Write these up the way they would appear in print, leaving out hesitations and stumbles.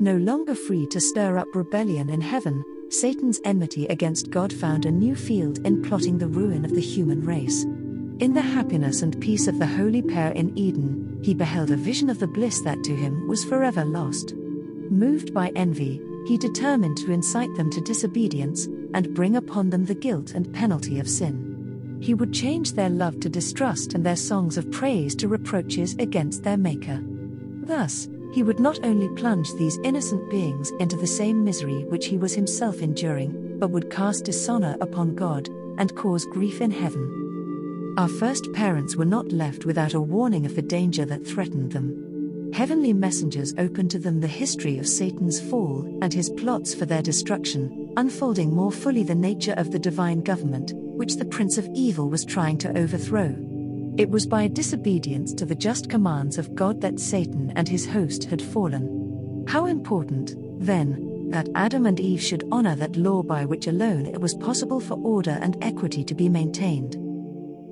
No longer free to stir up rebellion in heaven, Satan's enmity against God found a new field in plotting the ruin of the human race. In the happiness and peace of the holy pair in Eden, he beheld a vision of the bliss that to him was forever lost. Moved by envy, he determined to incite them to disobedience, and bring upon them the guilt and penalty of sin. He would change their love to distrust and their songs of praise to reproaches against their Maker. Thus, he would not only plunge these innocent beings into the same misery which he was himself enduring, but would cast dishonor upon God, and cause grief in heaven. Our first parents were not left without a warning of the danger that threatened them. Heavenly messengers opened to them the history of Satan's fall and his plots for their destruction, unfolding more fully the nature of the divine government, which the Prince of Evil was trying to overthrow. It was by disobedience to the just commands of God that Satan and his host had fallen. How important, then, that Adam and Eve should honor that law by which alone it was possible for order and equity to be maintained.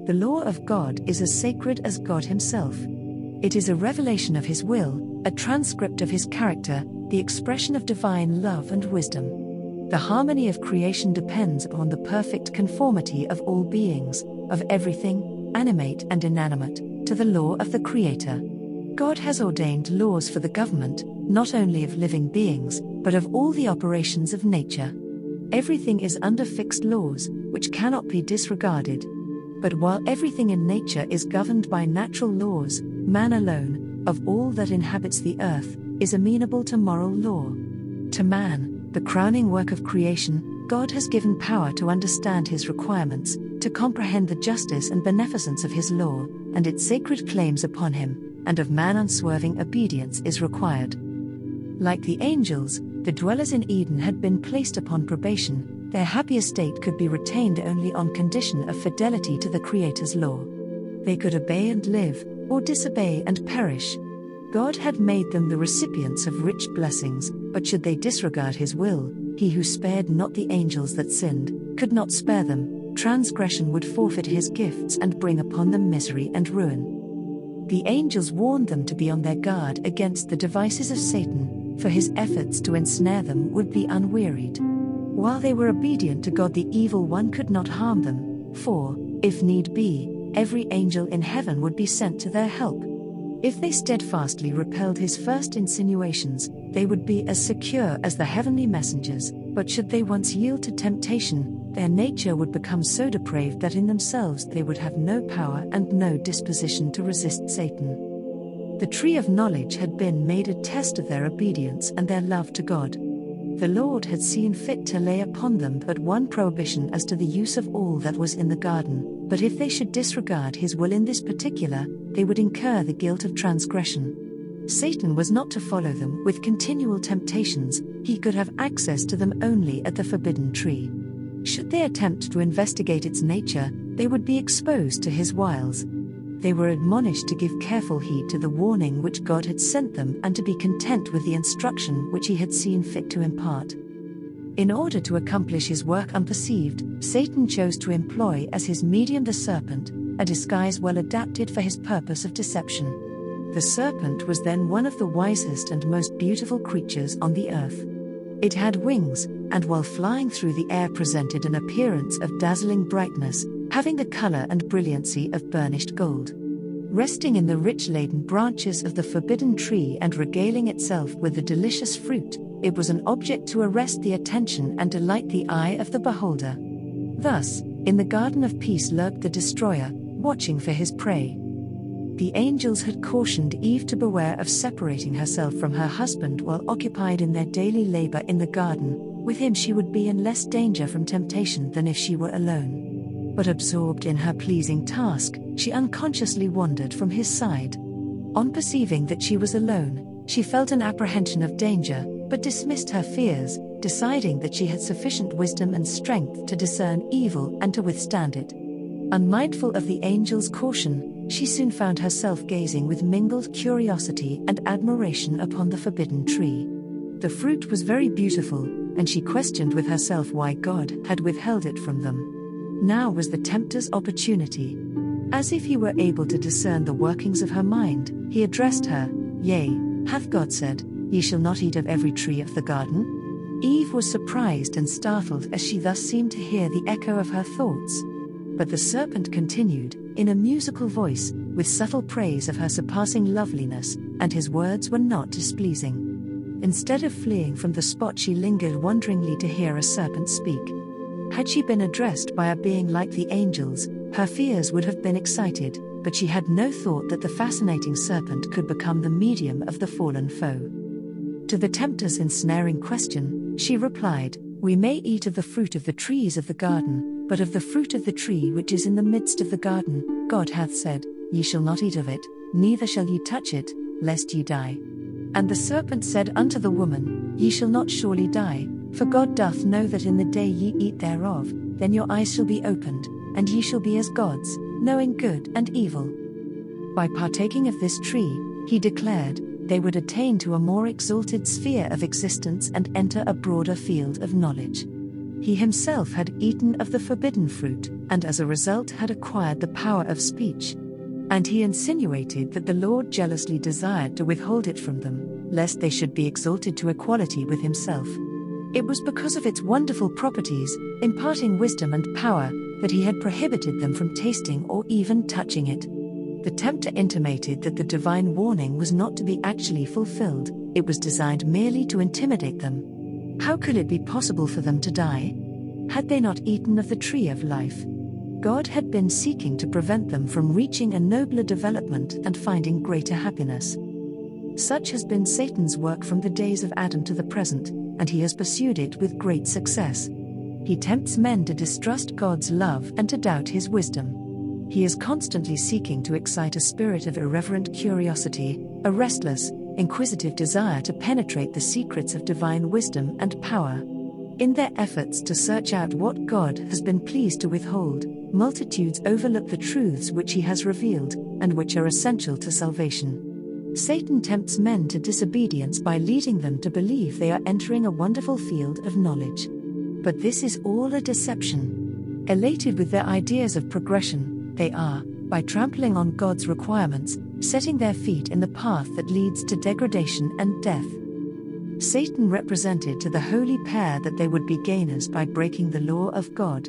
The law of God is as sacred as God himself. It is a revelation of his will, a transcript of his character, the expression of divine love and wisdom. The harmony of creation depends upon the perfect conformity of all beings, of everything, animate and inanimate, to the law of the Creator. God has ordained laws for the government, not only of living beings, but of all the operations of nature. Everything is under fixed laws, which cannot be disregarded. But while everything in nature is governed by natural laws, man alone, of all that inhabits the earth, is amenable to moral law. To man, the crowning work of creation, God has given power to understand his requirements, to comprehend the justice and beneficence of his law, and its sacred claims upon him, and of man unswerving obedience is required. Like the angels, the dwellers in Eden had been placed upon probation. Their happy estate could be retained only on condition of fidelity to the Creator's law. They could obey and live, or disobey and perish. God had made them the recipients of rich blessings, but should they disregard his will, he who spared not the angels that sinned, could not spare them. Transgression would forfeit his gifts and bring upon them misery and ruin. The angels warned them to be on their guard against the devices of Satan, for his efforts to ensnare them would be unwearied. While they were obedient to God, the evil one could not harm them, for, if need be, every angel in heaven would be sent to their help. If they steadfastly repelled his first insinuations, they would be as secure as the heavenly messengers, but should they once yield to temptation, their nature would become so depraved that in themselves they would have no power and no disposition to resist Satan. The tree of knowledge had been made a test of their obedience and their love to God. The Lord had seen fit to lay upon them but one prohibition as to the use of all that was in the garden, but if they should disregard his will in this particular, they would incur the guilt of transgression. Satan was not to follow them with continual temptations, he could have access to them only at the forbidden tree. Should they attempt to investigate its nature, they would be exposed to his wiles. They were admonished to give careful heed to the warning which God had sent them and to be content with the instruction which he had seen fit to impart. In order to accomplish his work unperceived, Satan chose to employ as his medium the serpent, a disguise well adapted for his purpose of deception. The serpent was then one of the wisest and most beautiful creatures on the earth. It had wings, and while flying through the air presented an appearance of dazzling brightness, having the color and brilliancy of burnished gold. Resting in the rich-laden branches of the forbidden tree and regaling itself with the delicious fruit, it was an object to arrest the attention and delight the eye of the beholder. Thus, in the garden of peace lurked the destroyer, watching for his prey. The angels had cautioned Eve to beware of separating herself from her husband while occupied in their daily labor in the garden. With him she would be in less danger from temptation than if she were alone. But absorbed in her pleasing task, she unconsciously wandered from his side. On perceiving that she was alone, she felt an apprehension of danger, but dismissed her fears, deciding that she had sufficient wisdom and strength to discern evil and to withstand it. Unmindful of the angel's caution, she soon found herself gazing with mingled curiosity and admiration upon the forbidden tree. The fruit was very beautiful, and she questioned with herself why God had withheld it from them. Now was the tempter's opportunity. As if he were able to discern the workings of her mind, he addressed her, "Yea, hath God said, "Ye shall not eat of every tree of the garden?" Eve was surprised and startled as she thus seemed to hear the echo of her thoughts. But the serpent continued, in a musical voice, with subtle praise of her surpassing loveliness, and his words were not displeasing. Instead of fleeing from the spot, she lingered wonderingly to hear a serpent speak. Had she been addressed by a being like the angels, her fears would have been excited, but she had no thought that the fascinating serpent could become the medium of the fallen foe. To the tempter's ensnaring question, she replied, "We may eat of the fruit of the trees of the garden, but of the fruit of the tree which is in the midst of the garden, God hath said, Ye shall not eat of it, neither shall ye touch it, lest ye die. And the serpent said unto the woman, Ye shall not surely die, for God doth know that in the day ye eat thereof, then your eyes shall be opened, and ye shall be as gods, knowing good and evil." By partaking of this tree, he declared, they would attain to a more exalted sphere of existence and enter a broader field of knowledge. He himself had eaten of the forbidden fruit, and as a result had acquired the power of speech. And he insinuated that the Lord jealously desired to withhold it from them, lest they should be exalted to equality with himself. It was because of its wonderful properties, imparting wisdom and power, that he had prohibited them from tasting or even touching it. The tempter intimated that the divine warning was not to be actually fulfilled, it was designed merely to intimidate them. How could it be possible for them to die? Had they not eaten of the tree of life? God had been seeking to prevent them from reaching a nobler development and finding greater happiness. Such has been Satan's work from the days of Adam to the present, and he has pursued it with great success. He tempts men to distrust God's love and to doubt his wisdom. He is constantly seeking to excite a spirit of irreverent curiosity, a restless, inquisitive desire to penetrate the secrets of divine wisdom and power. In their efforts to search out what God has been pleased to withhold, multitudes overlook the truths which he has revealed, and which are essential to salvation. Satan tempts men to disobedience by leading them to believe they are entering a wonderful field of knowledge. But this is all a deception. Elated with their ideas of progression, they are, by trampling on God's requirements, setting their feet in the path that leads to degradation and death. Satan represented to the holy pair that they would be gainers by breaking the law of God.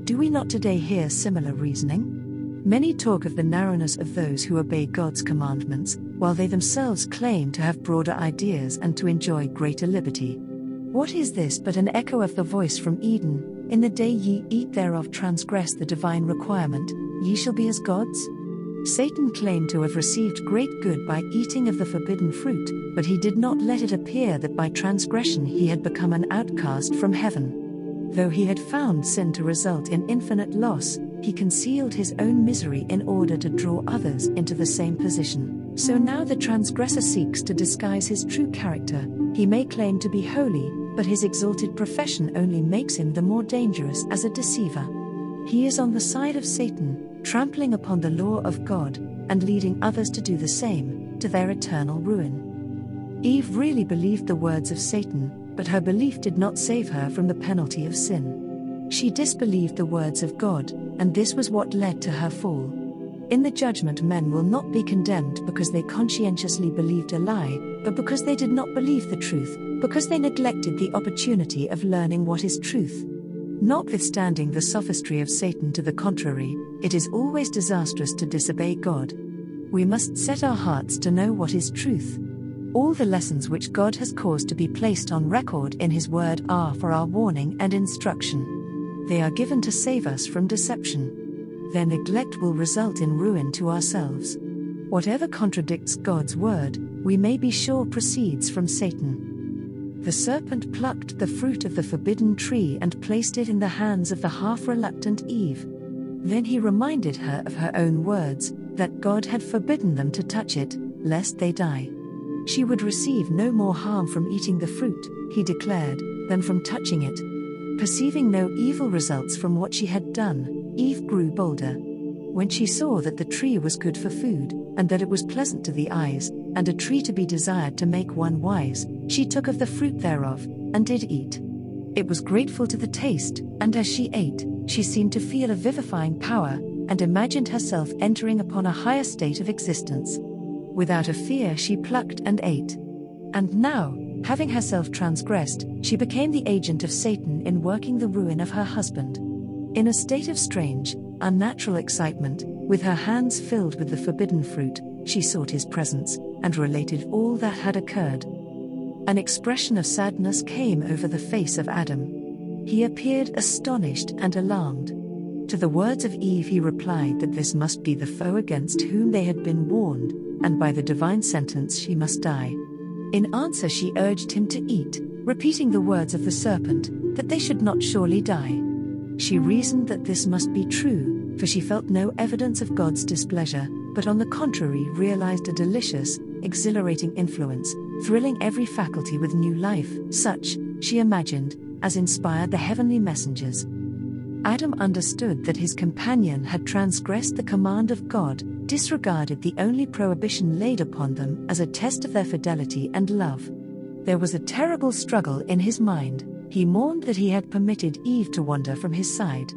Do we not today hear similar reasoning? Many talk of the narrowness of those who obey God's commandments, while they themselves claim to have broader ideas and to enjoy greater liberty. What is this but an echo of the voice from Eden? In the day ye eat thereof, transgress the divine requirement, ye shall be as gods? Satan claimed to have received great good by eating of the forbidden fruit, but he did not let it appear that by transgression he had become an outcast from heaven. Though he had found sin to result in infinite loss, he concealed his own misery in order to draw others into the same position. So now the transgressor seeks to disguise his true character. He may claim to be holy, but his exalted profession only makes him the more dangerous as a deceiver. He is on the side of Satan, trampling upon the law of God, and leading others to do the same, to their eternal ruin. Eve really believed the words of Satan, but her belief did not save her from the penalty of sin. She disbelieved the words of God, and this was what led to her fall. In the judgment, men will not be condemned because they conscientiously believed a lie, but because they did not believe the truth, because they neglected the opportunity of learning what is truth. Notwithstanding the sophistry of Satan to the contrary, it is always disastrous to disobey God. We must set our hearts to know what is truth. All the lessons which God has caused to be placed on record in His Word are for our warning and instruction. They are given to save us from deception. Their neglect will result in ruin to ourselves. Whatever contradicts God's Word, we may be sure proceeds from Satan. The serpent plucked the fruit of the forbidden tree and placed it in the hands of the half-reluctant Eve. Then he reminded her of her own words, that God had forbidden them to touch it, lest they die. She would receive no more harm from eating the fruit, he declared, than from touching it. Perceiving no evil results from what she had done, Eve grew bolder. When she saw that the tree was good for food, and that it was pleasant to the eyes, and a tree to be desired to make one wise, she took of the fruit thereof, and did eat. It was grateful to the taste, and as she ate, she seemed to feel a vivifying power, and imagined herself entering upon a higher state of existence. Without a fear she plucked and ate. And now, having herself transgressed, she became the agent of Satan in working the ruin of her husband. In a state of strange, unnatural excitement, with her hands filled with the forbidden fruit, she sought his presence, and related all that had occurred. An expression of sadness came over the face of Adam. He appeared astonished and alarmed. To the words of Eve he replied that this must be the foe against whom they had been warned, and by the divine sentence she must die. In answer she urged him to eat, repeating the words of the serpent, that they should not surely die. She reasoned that this must be true, for she felt no evidence of God's displeasure, but on the contrary realized a delicious, exhilarating influence, thrilling every faculty with new life, such, she imagined, as inspired the heavenly messengers. Adam understood that his companion had transgressed the command of God, disregarded the only prohibition laid upon them as a test of their fidelity and love. There was a terrible struggle in his mind. He mourned that he had permitted Eve to wander from his side.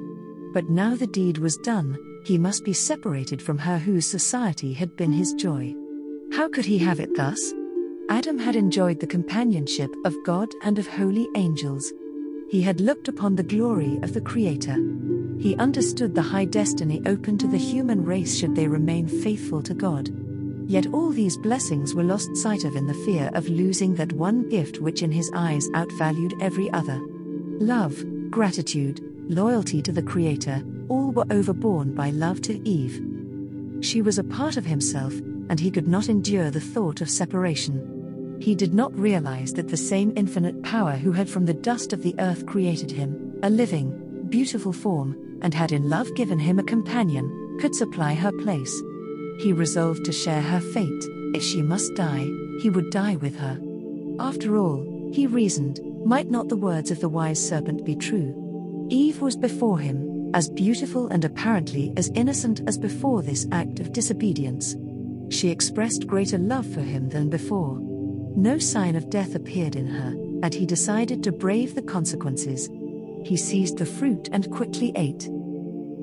But now the deed was done, he must be separated from her whose society had been his joy. How could he have it thus? Adam had enjoyed the companionship of God and of holy angels. He had looked upon the glory of the Creator. He understood the high destiny open to the human race should they remain faithful to God. Yet all these blessings were lost sight of in the fear of losing that one gift which in his eyes outvalued every other. Love, gratitude, loyalty to the Creator, all were overborne by love to Eve. She was a part of himself, and he could not endure the thought of separation. He did not realize that the same infinite power who had from the dust of the earth created him, a living, beautiful form, and had in love given him a companion, could supply her place. He resolved to share her fate. If she must die, he would die with her. After all, he reasoned, might not the words of the wise serpent be true? Eve was before him, as beautiful and apparently as innocent as before this act of disobedience. She expressed greater love for him than before. No sign of death appeared in her, and he decided to brave the consequences. He seized the fruit and quickly ate.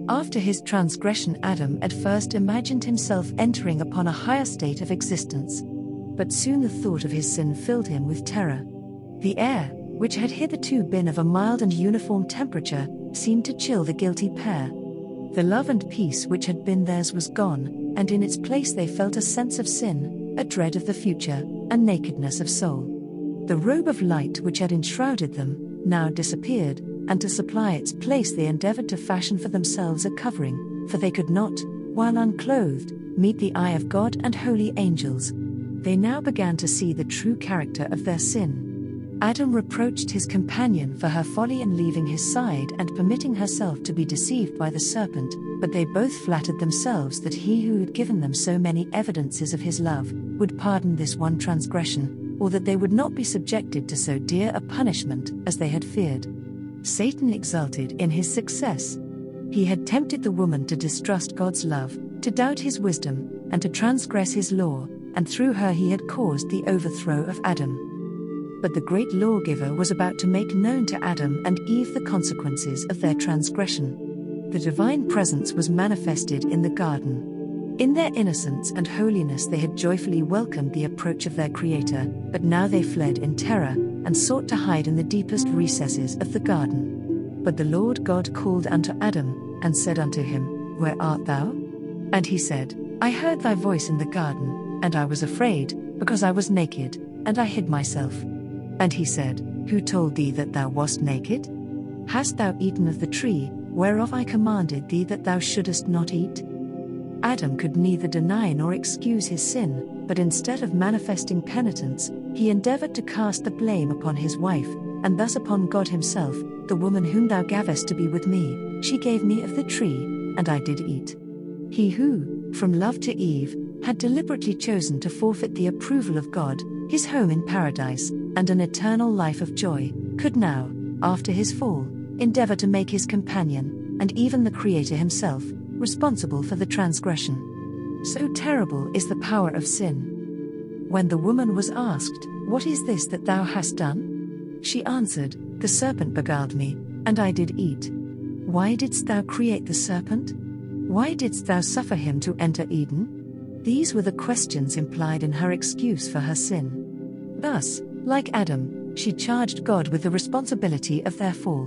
After his transgression, Adam at first imagined himself entering upon a higher state of existence. But soon the thought of his sin filled him with terror. The air, which had hitherto been of a mild and uniform temperature, seemed to chill the guilty pair. The love and peace which had been theirs was gone, and in its place they felt a sense of sin, a dread of the future, a nakedness of soul. The robe of light which had enshrouded them now disappeared, and to supply its place they endeavored to fashion for themselves a covering, for they could not, while unclothed, meet the eye of God and holy angels. They now began to see the true character of their sin. Adam reproached his companion for her folly in leaving his side and permitting herself to be deceived by the serpent, but they both flattered themselves that he who had given them so many evidences of his love would pardon this one transgression, or that they would not be subjected to so dear a punishment as they had feared. Satan exulted in his success. He had tempted the woman to distrust God's love, to doubt his wisdom, and to transgress his law, and through her he had caused the overthrow of Adam. But the great lawgiver was about to make known to Adam and Eve the consequences of their transgression. The divine presence was manifested in the garden. In their innocence and holiness they had joyfully welcomed the approach of their Creator, but now they fled in terror, and sought to hide in the deepest recesses of the garden. But the Lord God called unto Adam, and said unto him, Where art thou? And he said, I heard thy voice in the garden, and I was afraid, because I was naked, and I hid myself. And he said, Who told thee that thou wast naked? Hast thou eaten of the tree, whereof I commanded thee that thou shouldest not eat? Adam could neither deny nor excuse his sin, but instead of manifesting penitence, he endeavored to cast the blame upon his wife, and thus upon God himself. The woman whom thou gavest to be with me, she gave me of the tree, and I did eat. He who, from love to Eve, had deliberately chosen to forfeit the approval of God, his home in paradise, and an eternal life of joy, could now, after his fall, endeavor to make his companion, and even the Creator himself, responsible for the transgression. So terrible is the power of sin. When the woman was asked, What is this that thou hast done? She answered, The serpent beguiled me, and I did eat. Why didst thou create the serpent? Why didst thou suffer him to enter Eden? These were the questions implied in her excuse for her sin. Thus, like Adam, she charged God with the responsibility of their fall.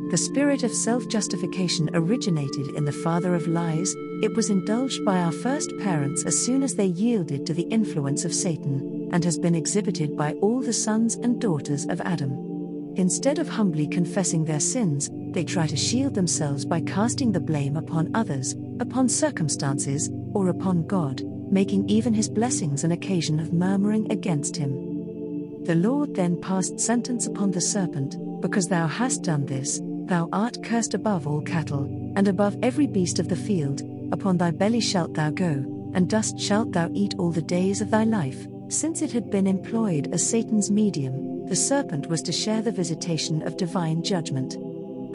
The spirit of self-justification originated in the father of lies. It was indulged by our first parents as soon as they yielded to the influence of Satan, and has been exhibited by all the sons and daughters of Adam. Instead of humbly confessing their sins, they try to shield themselves by casting the blame upon others, upon circumstances, or upon God, making even his blessings an occasion of murmuring against him. The Lord then passed sentence upon the serpent, because thou hast done this, thou art cursed above all cattle, and above every beast of the field, upon thy belly shalt thou go, and dust shalt thou eat all the days of thy life. Since it had been employed as Satan's medium, the serpent was to share the visitation of divine judgment.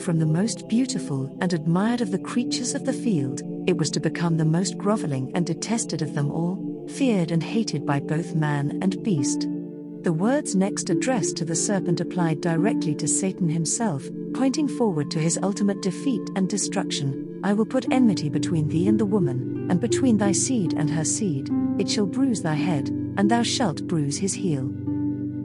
From the most beautiful and admired of the creatures of the field, it was to become the most groveling and detested of them all, feared and hated by both man and beast. The words next addressed to the serpent applied directly to Satan himself, pointing forward to his ultimate defeat and destruction. I will put enmity between thee and the woman, and between thy seed and her seed. It shall bruise thy head, and thou shalt bruise his heel.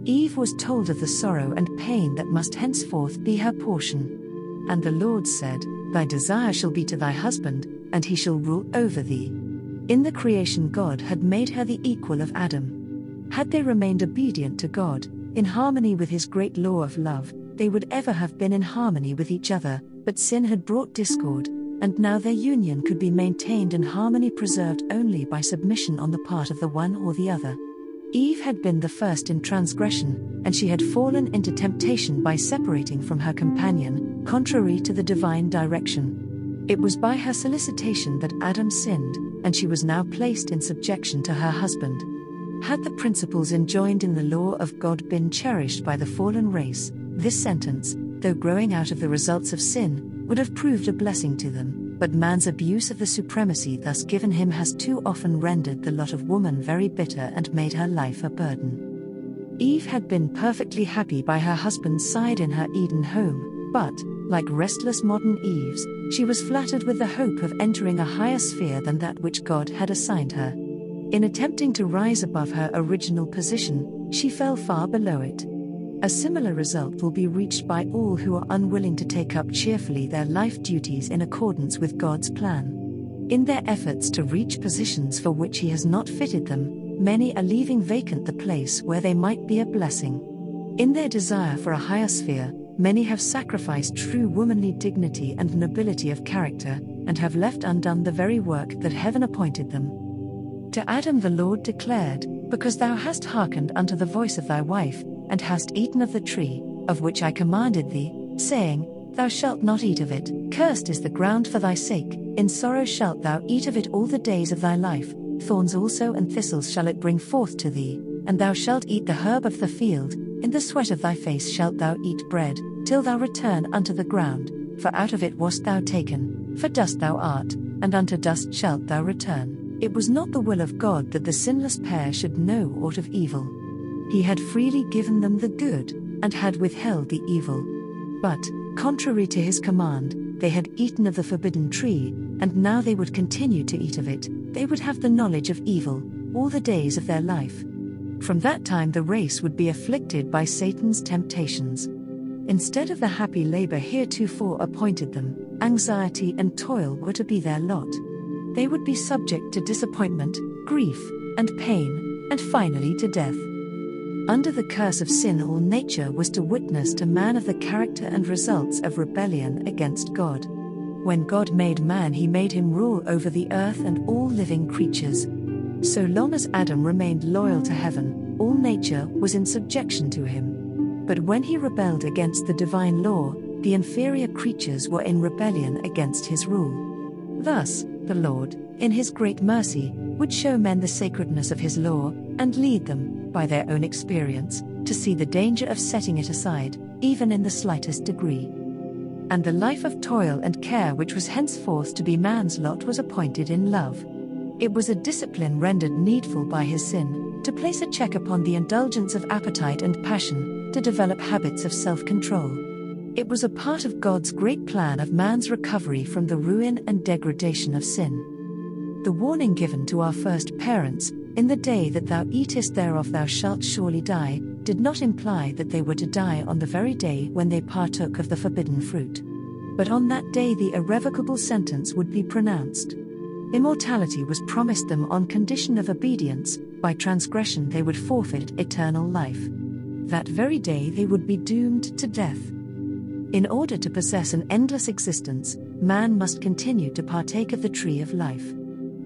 Eve was told of the sorrow and pain that must henceforth be her portion. And the Lord said, Thy desire shall be to thy husband, and he shall rule over thee. In the creation God had made her the equal of Adam. Had they remained obedient to God, in harmony with his great law of love, they would ever have been in harmony with each other, but sin had brought discord, and now their union could be maintained in harmony preserved only by submission on the part of the one or the other. Eve had been the first in transgression, and she had fallen into temptation by separating from her companion, contrary to the divine direction. It was by her solicitation that Adam sinned, and she was now placed in subjection to her husband. Had the principles enjoined in the law of God been cherished by the fallen race, this sentence, though growing out of the results of sin, would have proved a blessing to them, but man's abuse of the supremacy thus given him has too often rendered the lot of woman very bitter and made her life a burden. Eve had been perfectly happy by her husband's side in her Eden home, but, like restless modern Eves, she was flattered with the hope of entering a higher sphere than that which God had assigned her. In attempting to rise above her original position, she fell far below it. A similar result will be reached by all who are unwilling to take up cheerfully their life duties in accordance with God's plan. In their efforts to reach positions for which He has not fitted them, many are leaving vacant the place where they might be a blessing. In their desire for a higher sphere, many have sacrificed true womanly dignity and nobility of character, and have left undone the very work that heaven appointed them. To Adam the Lord declared, Because thou hast hearkened unto the voice of thy wife, and hast eaten of the tree, of which I commanded thee, saying, Thou shalt not eat of it, cursed is the ground for thy sake, in sorrow shalt thou eat of it all the days of thy life, thorns also and thistles shall it bring forth to thee, and thou shalt eat the herb of the field, in the sweat of thy face shalt thou eat bread, till thou return unto the ground, for out of it wast thou taken, for dust thou art, and unto dust shalt thou return. It was not the will of God that the sinless pair should know aught of evil. He had freely given them the good, and had withheld the evil. But, contrary to his command, they had eaten of the forbidden tree, and now they would continue to eat of it. They would have the knowledge of evil, all the days of their life. From that time the race would be afflicted by Satan's temptations. Instead of the happy labor heretofore appointed them, anxiety and toil were to be their lot. They would be subject to disappointment, grief, and pain, and finally to death. Under the curse of sin, all nature was to witness to man of the character and results of rebellion against God. When God made man, He made him rule over the earth and all living creatures. So long as Adam remained loyal to heaven, all nature was in subjection to him. But when he rebelled against the divine law, the inferior creatures were in rebellion against his rule. Thus, the Lord, in His great mercy, would show men the sacredness of His law, and lead them, by their own experience, to see the danger of setting it aside, even in the slightest degree. And the life of toil and care which was henceforth to be man's lot was appointed in love. It was a discipline rendered needful by his sin, to place a check upon the indulgence of appetite and passion, to develop habits of self-control. It was a part of God's great plan of man's recovery from the ruin and degradation of sin. The warning given to our first parents, "In the day that thou eatest thereof thou shalt surely die," did not imply that they were to die on the very day when they partook of the forbidden fruit. But on that day the irrevocable sentence would be pronounced. Immortality was promised them on condition of obedience; by transgression they would forfeit eternal life. That very day they would be doomed to death. In order to possess an endless existence, man must continue to partake of the tree of life.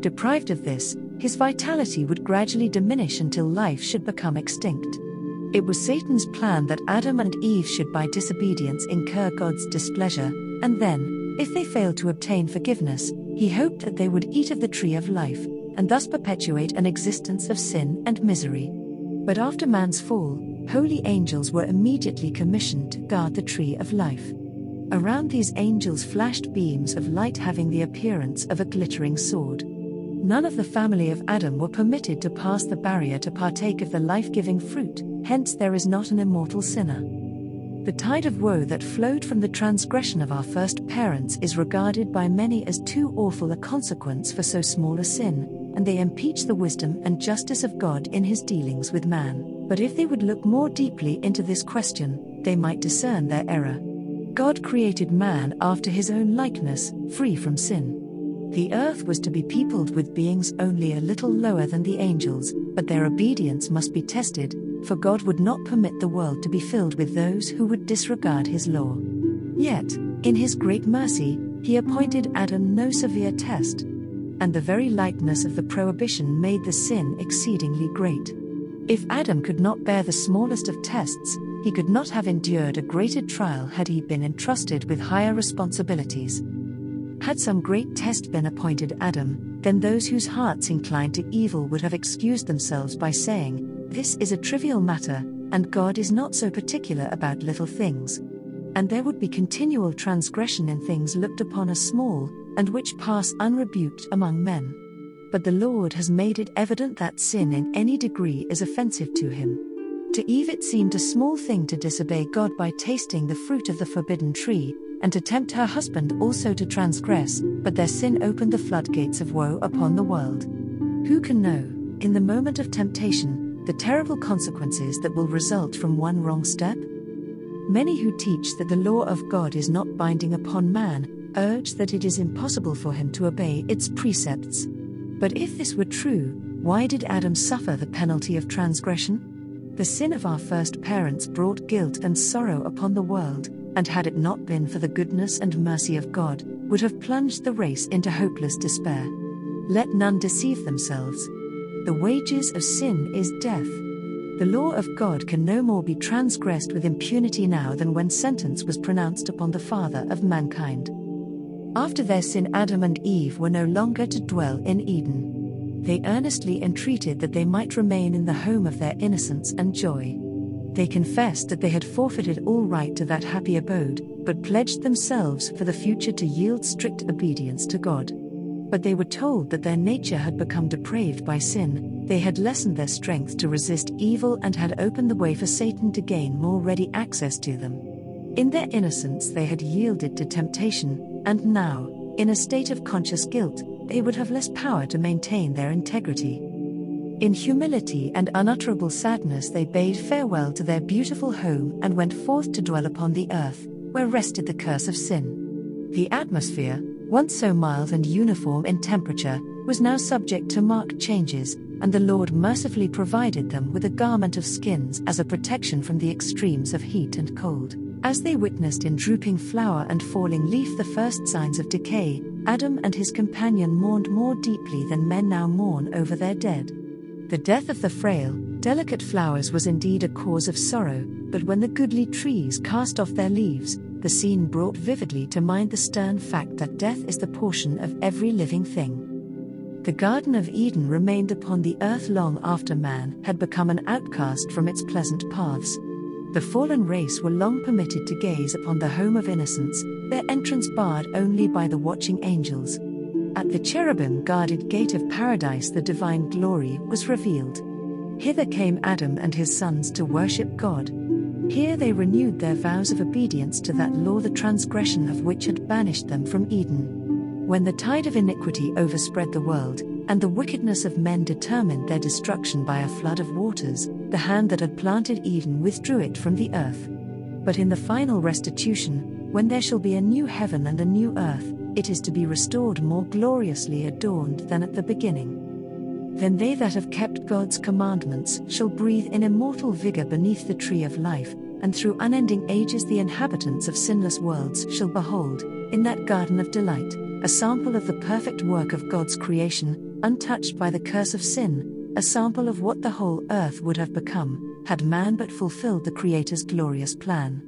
Deprived of this, his vitality would gradually diminish until life should become extinct. It was Satan's plan that Adam and Eve should by disobedience incur God's displeasure, and then, if they failed to obtain forgiveness, he hoped that they would eat of the tree of life, and thus perpetuate an existence of sin and misery. But after man's fall, holy angels were immediately commissioned to guard the tree of life. Around these angels flashed beams of light having the appearance of a glittering sword. None of the family of Adam were permitted to pass the barrier to partake of the life-giving fruit, hence there is not an immortal sinner. The tide of woe that flowed from the transgression of our first parents is regarded by many as too awful a consequence for so small a sin, and they impeach the wisdom and justice of God in his dealings with man. But if they would look more deeply into this question, they might discern their error. God created man after his own likeness, free from sin. The earth was to be peopled with beings only a little lower than the angels, but their obedience must be tested, for God would not permit the world to be filled with those who would disregard his law. Yet, in his great mercy, he appointed Adam no severe test, and the very lightness of the prohibition made the sin exceedingly great. If Adam could not bear the smallest of tests, he could not have endured a greater trial had he been entrusted with higher responsibilities. Had some great test been appointed Adam, then those whose hearts inclined to evil would have excused themselves by saying, "This is a trivial matter, and God is not so particular about little things." And there would be continual transgression in things looked upon as small, and which pass unrebuked among men. But the Lord has made it evident that sin in any degree is offensive to him. To Eve it seemed a small thing to disobey God by tasting the fruit of the forbidden tree, and to tempt her husband also to transgress, but their sin opened the floodgates of woe upon the world. Who can know, in the moment of temptation, the terrible consequences that will result from one wrong step? Many who teach that the law of God is not binding upon man, urge that it is impossible for him to obey its precepts. But if this were true, why did Adam suffer the penalty of transgression? The sin of our first parents brought guilt and sorrow upon the world, and had it not been for the goodness and mercy of God, would have plunged the race into hopeless despair. Let none deceive themselves. The wages of sin is death. The law of God can no more be transgressed with impunity now than when sentence was pronounced upon the father of mankind. After their sin, Adam and Eve were no longer to dwell in Eden. They earnestly entreated that they might remain in the home of their innocence and joy. They confessed that they had forfeited all right to that happy abode, but pledged themselves for the future to yield strict obedience to God. But they were told that their nature had become depraved by sin, they had lessened their strength to resist evil and had opened the way for Satan to gain more ready access to them. In their innocence they had yielded to temptation, and now, in a state of conscious guilt, they would have less power to maintain their integrity. In humility and unutterable sadness they bade farewell to their beautiful home and went forth to dwell upon the earth, where rested the curse of sin. The atmosphere, once so mild and uniform in temperature, was now subject to marked changes, and the Lord mercifully provided them with a garment of skins as a protection from the extremes of heat and cold. As they witnessed in drooping flower and falling leaf the first signs of decay, Adam and his companion mourned more deeply than men now mourn over their dead. The death of the frail, delicate flowers was indeed a cause of sorrow, but when the goodly trees cast off their leaves, the scene brought vividly to mind the stern fact that death is the portion of every living thing. The Garden of Eden remained upon the earth long after man had become an outcast from its pleasant paths. The fallen race were long permitted to gaze upon the home of innocence, their entrance barred only by the watching angels. At the cherubim-guarded gate of paradise the divine glory was revealed. Hither came Adam and his sons to worship God. Here they renewed their vows of obedience to that law the transgression of which had banished them from Eden. When the tide of iniquity overspread the world, And the wickedness of men determined their destruction by a flood of waters. The hand that had planted Eden withdrew it from the earth. But in the final restitution, when there shall be a new heaven and a new earth, it is to be restored more gloriously adorned than at the beginning. Then they that have kept God's commandments shall breathe in immortal vigor beneath the tree of life, and through unending ages the inhabitants of sinless worlds shall behold, in that garden of delight, a sample of the perfect work of God's creation, untouched by the curse of sin, a sample of what the whole earth would have become, had man but fulfilled the Creator's glorious plan.